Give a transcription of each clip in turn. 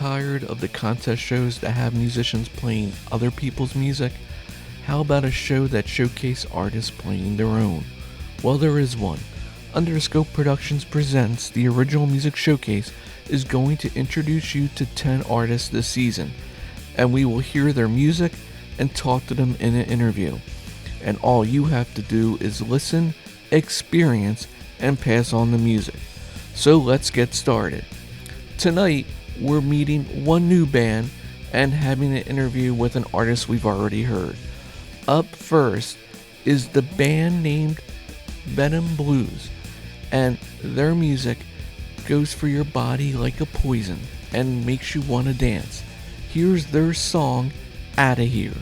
tired of the contest shows that have musicians playing other people's music? How about a show that showcases artists playing their own? Well, there is one. Underscope Productions presents the Original Music Showcase is going to introduce you to 10 artists this season, and we will hear their music and talk to them in an interview. And all you have to do is listen, experience, and pass on the music. So let's get started. Tonight, we're meeting one new band and having an interview with an artist we've already heard. Up first is the band named Venom Blues, and their music goes for your body like a poison and makes you want to dance. Here's their song, Outta Here.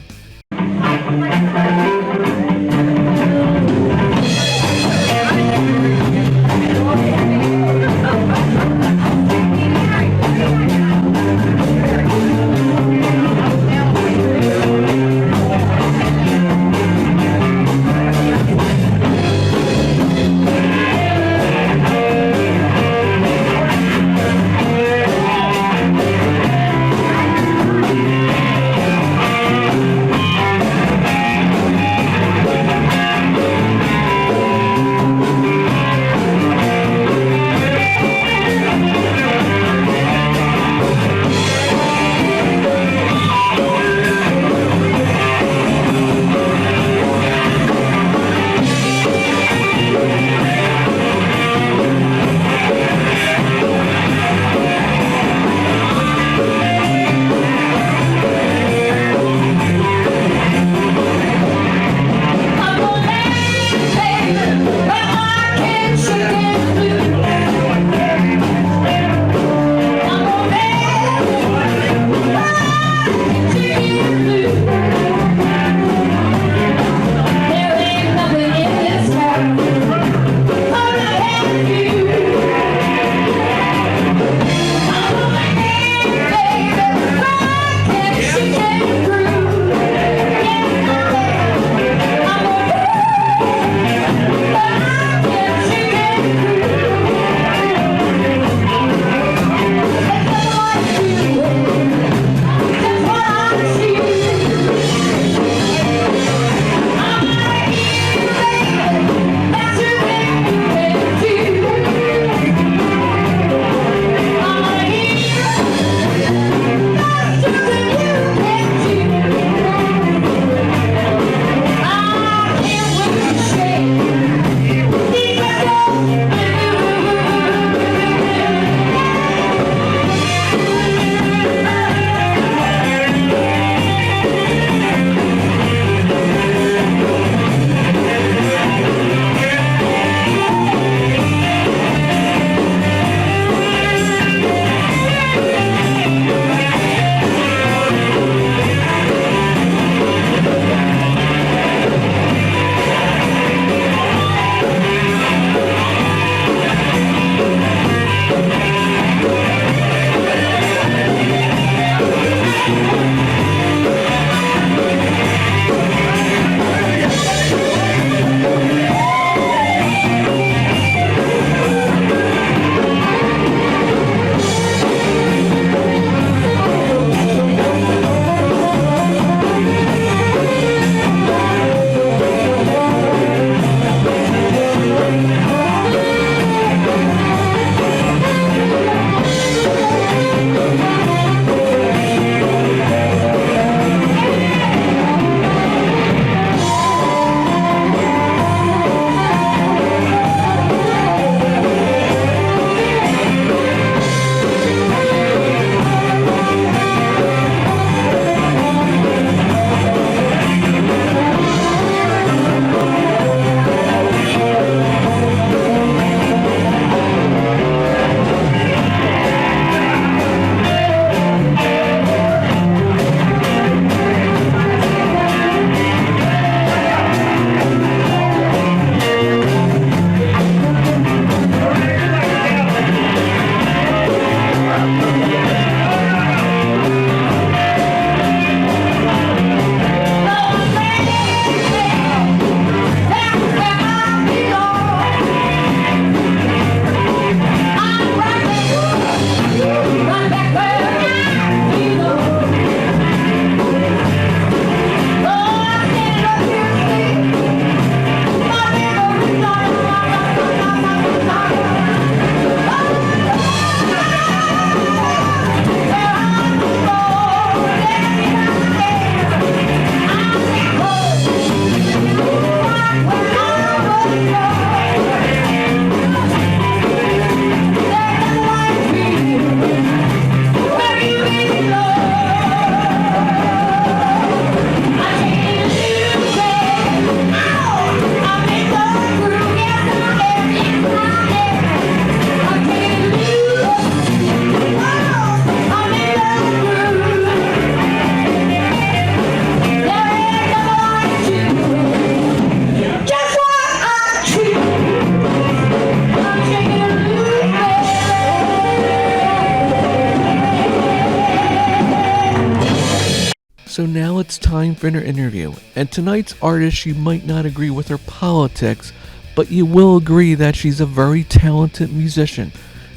So now it's time for an interview, and tonight's artist, you might not agree with her politics, but you will agree that she's a very talented musician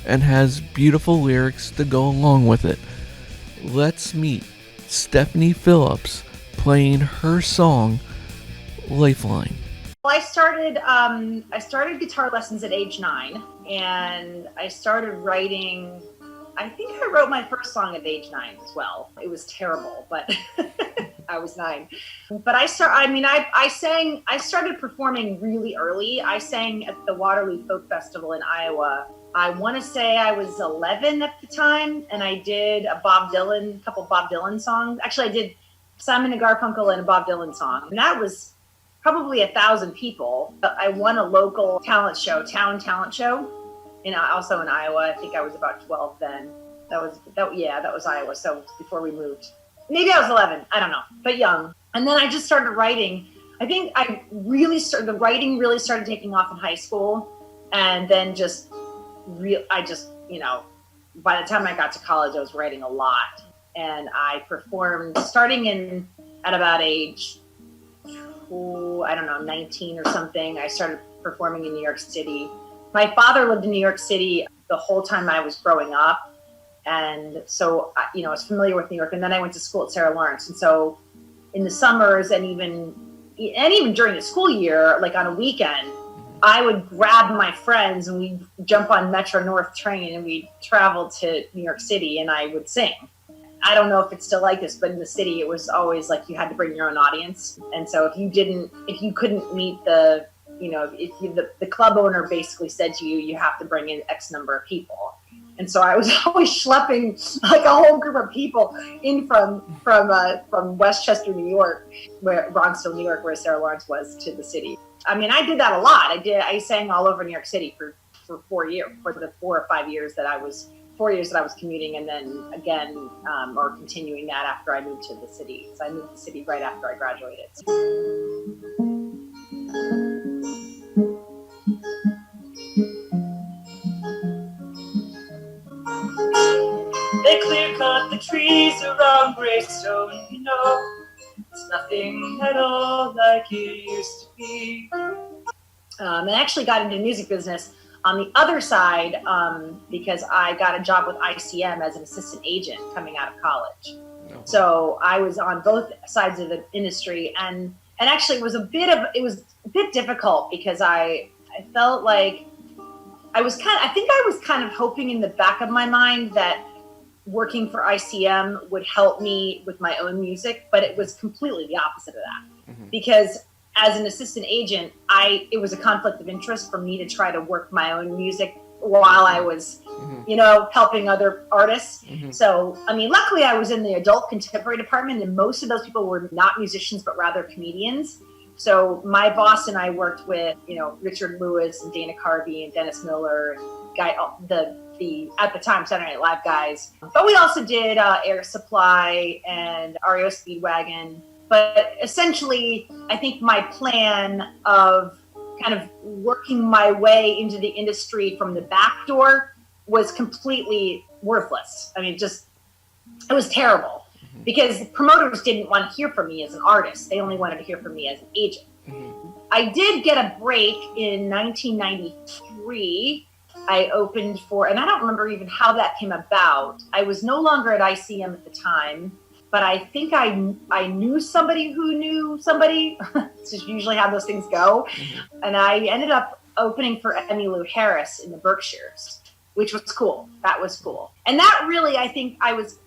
and has beautiful lyrics to go along with it. Let's meet Stephanie Phillips playing her song, Lifeline. Well, I started guitar lessons at age 9, and I started writing. I think I wrote my first song at age 9 as well. It was terrible, but I was 9. But I started performing really early. I sang at the Waterloo Folk Festival in Iowa. I want to say I was 11 at the time, and I did a couple Bob Dylan songs. Actually, I did Simon and Garfunkel and a Bob Dylan song, and that was probably 1,000 people. I won a local town talent show, also in Iowa. I think I was about 12 then. That was Iowa. So before we moved, maybe I was 11. I don't know, but young. And then I just started writing. I think the writing really started taking off in high school, and then by the time I got to college, I was writing a lot, and I performed starting at about age 19 or something. I started performing in New York City. My father lived in New York City the whole time I was growing up. And so, I was familiar with New York. And then I went to school at Sarah Lawrence. And so in the summers and even during the school year, like on a weekend, I would grab my friends and we'd jump on Metro North train and we'd travel to New York City and I would sing. I don't know if it's still like this, but in the city, it was always like you had to bring your own audience. And so if you couldn't meet the club owner basically said to you, you have to bring in X number of people. And so I was always schlepping like a whole group of people in from Westchester, New York, Bronxville, New York, where Sarah Lawrence was, to the city. I mean, I did that a lot. I sang all over New York City for 4 years, for the 4 or 5 years that I was 4 years that I was commuting, and then again, or continuing that after I moved to the city. So I moved to the city right after I graduated. They clear-cut the trees around Greystone, it's nothing at all like it used to be. And I actually got into the music business on the other side, because I got a job with ICM as an assistant agent coming out of college. Oh. So I was on both sides of the industry, and actually it was a bit difficult because I felt like I was kind of hoping in the back of my mind that working for ICM would help me with my own music, but it was completely the opposite of that. Mm-hmm. Because as an assistant agent, it was a conflict of interest for me to try to work my own music while I was, helping other artists. Mm-hmm. So, luckily I was in the adult contemporary department, and most of those people were not musicians, but rather comedians. So my boss and I worked with, Richard Lewis and Dana Carvey and Dennis Miller, the at the time Saturday Night Live guys. But we also did Air Supply and REO Speedwagon. But essentially, I think my plan of kind of working my way into the industry from the back door was completely worthless. It was terrible. Mm-hmm. Because promoters didn't want to hear from me as an artist. They only wanted to hear from me as an agent. Mm-hmm. I did get a break in 1993. I opened and I don't remember even how that came about. I was no longer at ICM at the time, but I think I knew somebody who knew somebody. It's just usually how those things go. Mm-hmm. And I ended up opening for Emmylou Harris in the Berkshires, which was cool. That was cool. And that really, I think I was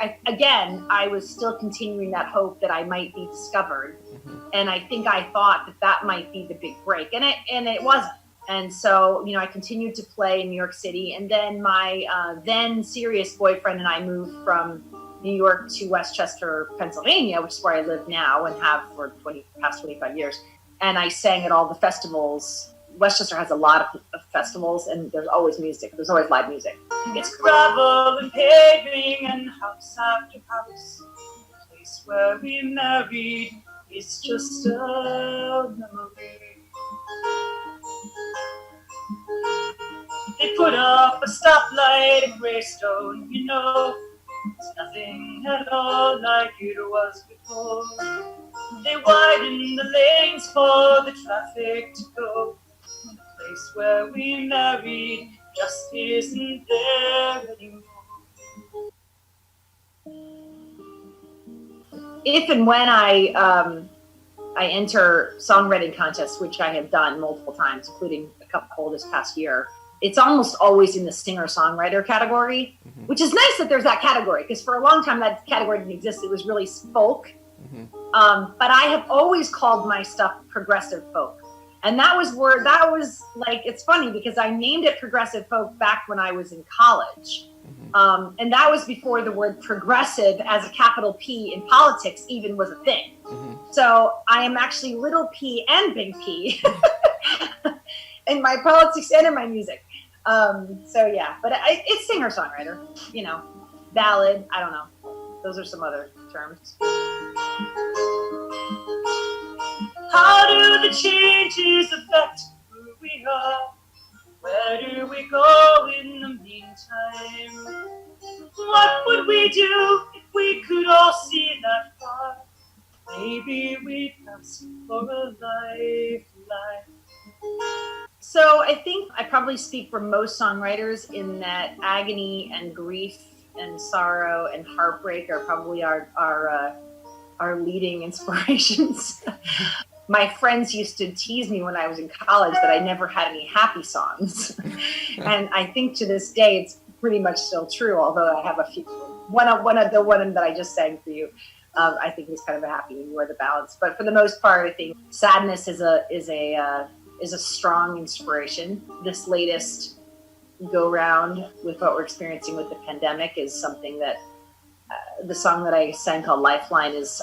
still continuing that hope that I might be discovered. Mm-hmm. And I think I thought that might be the big break. And it wasn't. And so, I continued to play in New York City. And then my then serious boyfriend and I moved from New York to Westchester, Pennsylvania, which is where I live now and have for past 25 years. And I sang at all the festivals. Westchester has a lot of festivals, and there's always music. There's always live music. It's gravel and paving and house after house. The place where we married is just a memory. They put up a stoplight in Greystone, It's nothing at all like it was before. They widen the lanes for the traffic to go. The place where we married just isn't there anymore. If and when I enter songwriting contests, which I have done multiple times, including a couple this past year, it's almost always in the singer-songwriter category, which is nice that there's that category, because for a long time that category didn't exist. It was really folk. But I have always called my stuff progressive folk. And that was like, it's funny because I named it progressive folk back when I was in college. And that was before the word progressive as a capital P in politics even was a thing. So I am actually little p and big P in my politics and in my music. So yeah, but it's singer-songwriter, ballad, I don't know. Those are some other terms. How do the changes affect who we are? Where do we go in the meantime? What would we do if we could all see that far? Maybe we'd ask for a lifeline. So I think I probably speak for most songwriters in that agony and grief and sorrow and heartbreak are probably our leading inspirations. My friends used to tease me when I was in college that I never had any happy songs. And I think to this day, it's pretty much still true, although I have a few. One of the one that I just sang for you, I think is kind of a happy, you are the balance. But for the most part, I think sadness is a strong inspiration. This latest go round with what we're experiencing with the pandemic is something that the song that I sang called Lifeline is,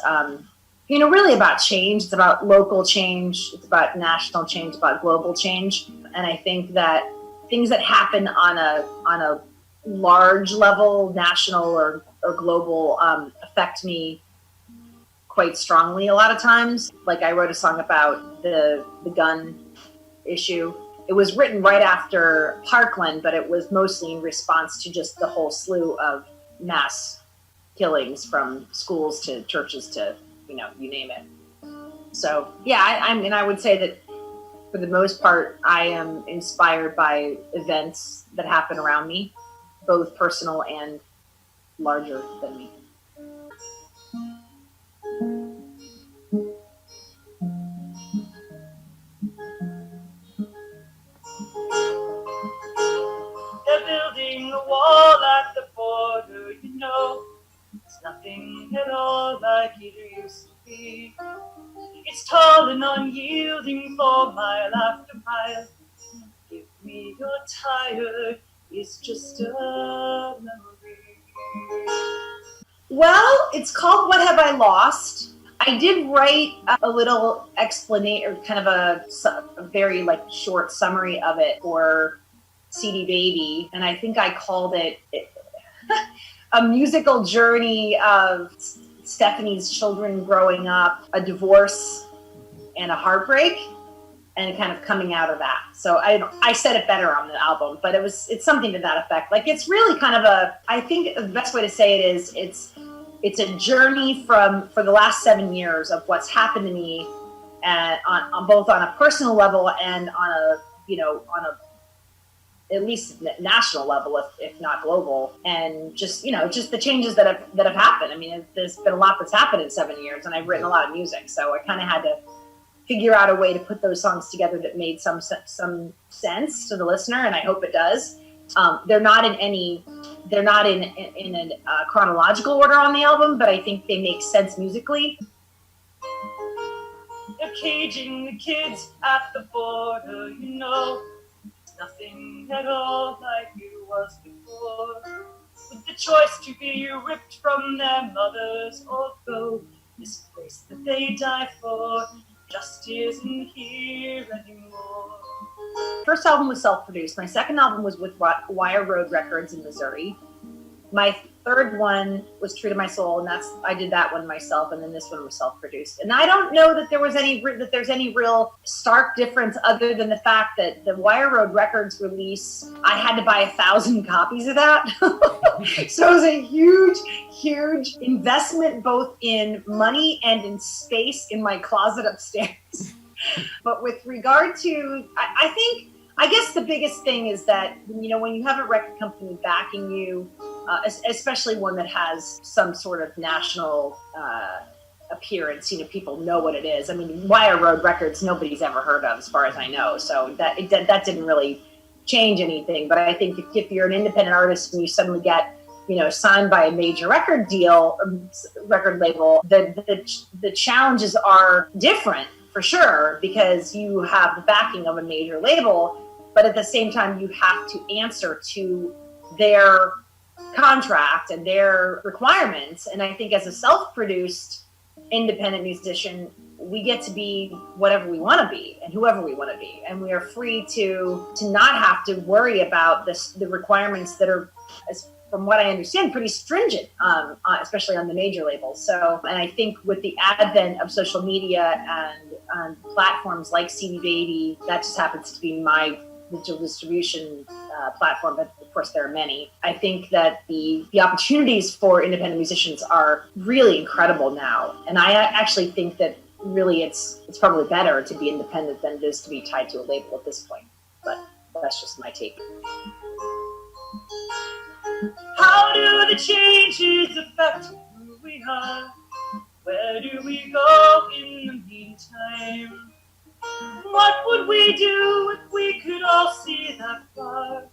really about change. It's about local change. It's about national change, about global change. And I think that things that happen on a large level, national or global, affect me quite strongly a lot of times. Like I wrote a song about the gun issue. It was written right after Parkland, but it was mostly in response to just the whole slew of mass killings from schools to churches to, you name it. So yeah, I would say that for the most part, I am inspired by events that happen around me, both personal and larger than me. They're building a wall at the border, it's nothing at all like it used to be. It's tall and unyielding for mile after mile. Give me your tire, it's just a memory. Well, it's called What Have I Lost? I did write a little explanation, or kind of a very short summary of it for CD Baby, and I think I called it a musical journey of Stephanie's children growing up, a divorce, and a heartbreak, and kind of coming out of that. So I said it better on the album, but it's something to that effect. It's really kind of I think the best way to say it is it's a journey for the last 7 years of what's happened to me, on both on a personal level and on a at least national level, if not global, and just the changes that have happened. I mean, there's been a lot that's happened in 7 years, and I've written a lot of music, so I kind of had to figure out a way to put those songs together that made some sense to the listener, and I hope it does. They're not in a chronological order on the album, but I think they make sense musically. They're caging the kids at the border, nothing at all like it was before. With the choice to be ripped from their mothers or go, this place that they die for just isn't here anymore. First album was self-produced. My second album was with Wire Road Records in Missouri. My third one was True to My Soul, and I did that one myself, and then this one was self-produced. And I don't know that there's any real stark difference other than the fact that the Wire Road Records release, I had to buy 1,000 copies of that. So it was a huge investment, both in money and in space in my closet upstairs. But with regard to, I guess the biggest thing is that, when you have a record company backing you, especially one that has some sort of national appearance, people know what it is. I mean, Wire Road Records, nobody's ever heard of, as far as I know. So that didn't really change anything. But I think if you're an independent artist and you suddenly get, signed by a major record label, the challenges are different for sure, because you have the backing of a major label, but at the same time you have to answer to their contract and their requirements. And I think as a self-produced independent musician, we get to be whatever we want to be and whoever we want to be, and we are free to not have to worry about the requirements that are, from what I understand, pretty stringent, especially on the major labels. So, and I think with the advent of social media and platforms like CD Baby, that just happens to be my digital distribution platform, but of course there are many. I think that the opportunities for independent musicians are really incredible now, and I actually think that really it's probably better to be independent than it is to be tied to a label at this point. But that's just my take. How do the changes affect who we are? Where do we go in the meantime? What would we do if we could all see that far?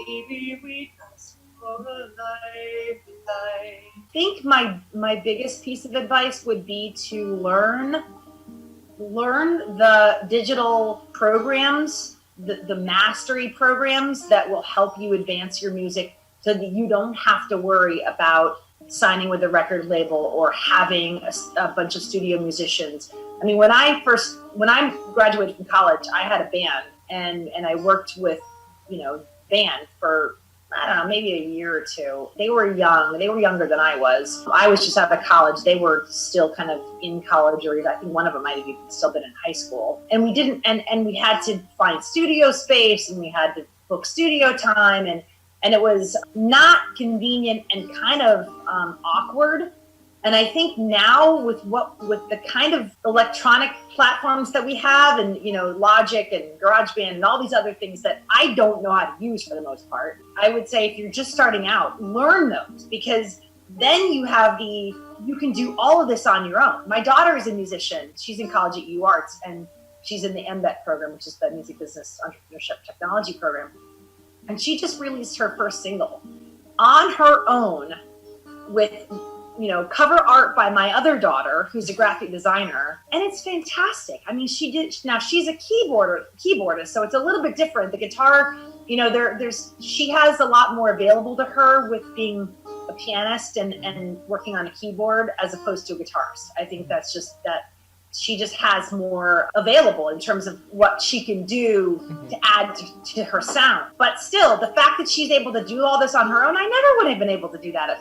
Maybe we'd ask for a lifeline. I think my biggest piece of advice would be to learn the digital programs, the mastery programs that will help you advance your music, so that you don't have to worry about signing with a record label or having a bunch of studio musicians. I mean, when I graduated from college, I had a band, and I worked with, band for, I don't know, maybe a year or two. They were young. They were younger than I was. I was just out of college. They were still kind of in college, or I think one of them might have even still been in high school. And we didn't, and we had to find studio space, and we had to book studio time, and it was not convenient and kind of awkward. And I think now with the kind of electronic platforms that we have, and Logic and GarageBand and all these other things that I don't know how to use for the most part, I would say if you're just starting out, learn those, because then you can do all of this on your own. My daughter is a musician. She's in college at UArts, and she's in the MBET program, which is the Music Business Entrepreneurship Technology program. And she just released her first single on her own with, cover art by my other daughter, who's a graphic designer. And it's fantastic. I mean, she's a keyboardist, so it's a little bit different. The guitar, she has a lot more available to her with being a pianist and working on a keyboard as opposed to a guitarist. I think that's just that she just has more available in terms of what she can do to add to her sound. But still, the fact that she's able to do all this on her own, I never would have been able to do that at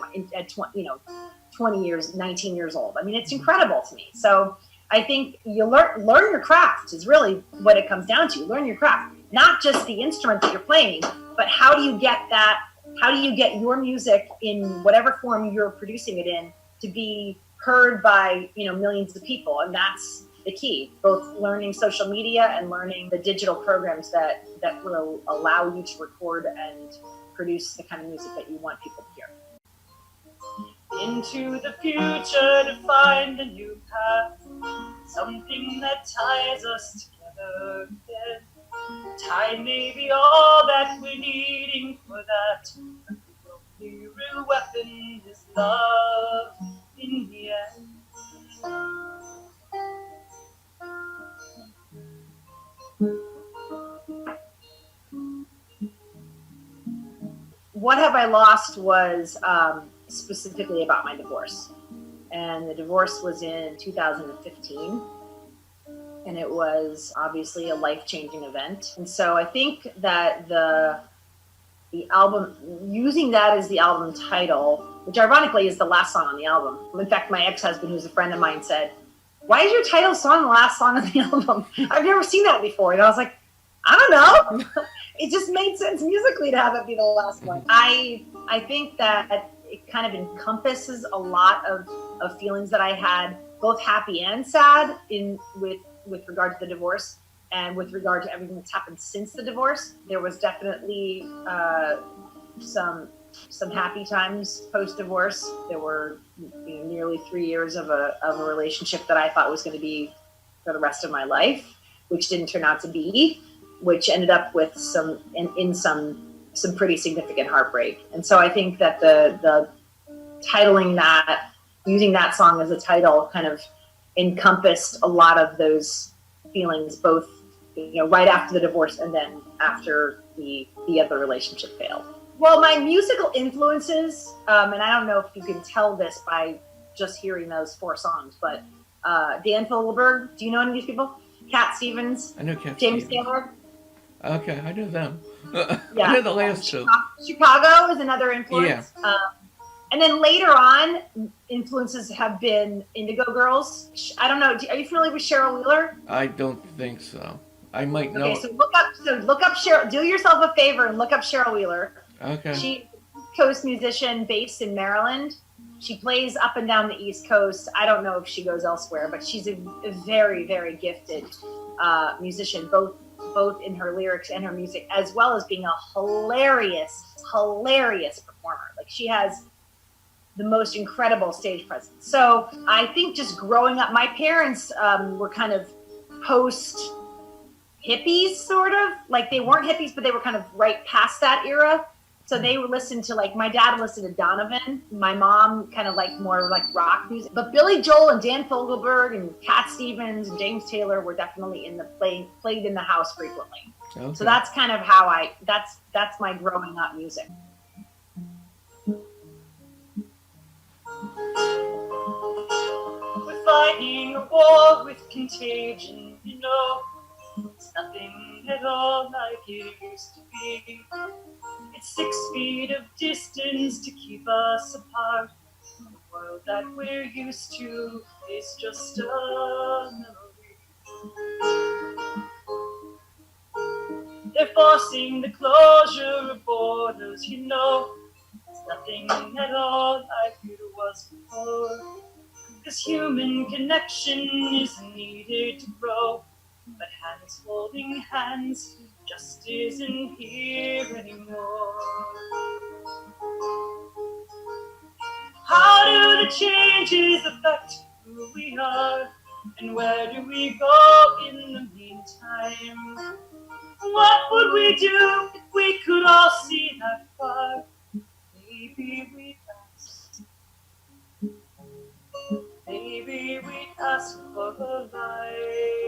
19 years old. I mean, it's incredible to me. So I think you learn your craft is really what it comes down to. Learn your craft, not just the instrument that you're playing, but how do you get your music in whatever form you're producing it in to be heard by millions of people. And that's the key, both learning social media and learning the digital programs that will allow you to record and produce the kind of music that you want people to hear. Into the future to find a new path, something that ties us together again. Time may be all that we're needing for that, but the only real weapon is love in the end. What Have I Lost was specifically about my divorce. And the divorce was in 2015. And it was obviously a life-changing event. And so I think that the album, using that as the album title, which ironically is the last song on the album. In fact, my ex-husband, who's a friend of mine, said, "Why is your title song the last song on the album?" I've never seen that before. And I was like, I don't know. It just made sense musically to have it be the last one. I I think that it kind of encompasses a lot of feelings that I had, both happy and sad, with regard to the divorce and with regard to everything that's happened since the divorce. There was definitely some happy times post divorce. There were nearly 3 years of a relationship that I thought was going to be for the rest of my life, which didn't turn out to be, which ended up with some pretty significant heartbreak. And so I think that the titling that, using that song as a title, kind of encompassed a lot of those feelings, both right after the divorce and then after the other relationship failed. Well, my musical influences, and I don't know if you can tell this by just hearing those 4 songs, but Dan Fogelberg, do you know any of these people? Cat Stevens, I know Cat James Stevens. Taylor. Okay, I know them. Yeah, I know the last two. Chicago is another influence. Yeah. And then later on, influences have been Indigo Girls. I don't know. Are you familiar with Cheryl Wheeler? I don't think so. I might know. Okay, so look up Cheryl. Do yourself a favor and look up Cheryl Wheeler. Okay. She's an East Coast musician based in Maryland. She plays up and down the East Coast. I don't know if she goes elsewhere, but she's a very, very gifted musician, both in her lyrics and her music, as well as being a hilarious performer. Like, she has the most incredible stage presence. So I think just growing up, my parents were kind of post hippies, sort of. Like, they weren't hippies, but they were kind of right past that era. So they would listen to, like, my dad listened to Donovan. My mom kind of liked more like rock music. But Billy Joel and Dan Fogelberg and Cat Stevens and James Taylor were definitely played in the house frequently. Okay. So that's kind of how that's my growing up music. We're fighting a war with contagion, It's nothing at all like it used to be. It's 6 feet of distance to keep us apart. The world that we're used to is just a memory. They're forcing the closure of borders, It's nothing at all like it was before. This human connection is needed to grow, but hands holding hands just isn't here anymore. How do the changes affect who we are, and where do we go in the meantime? What would we do if we could all see that far? Maybe we'd ask for a light.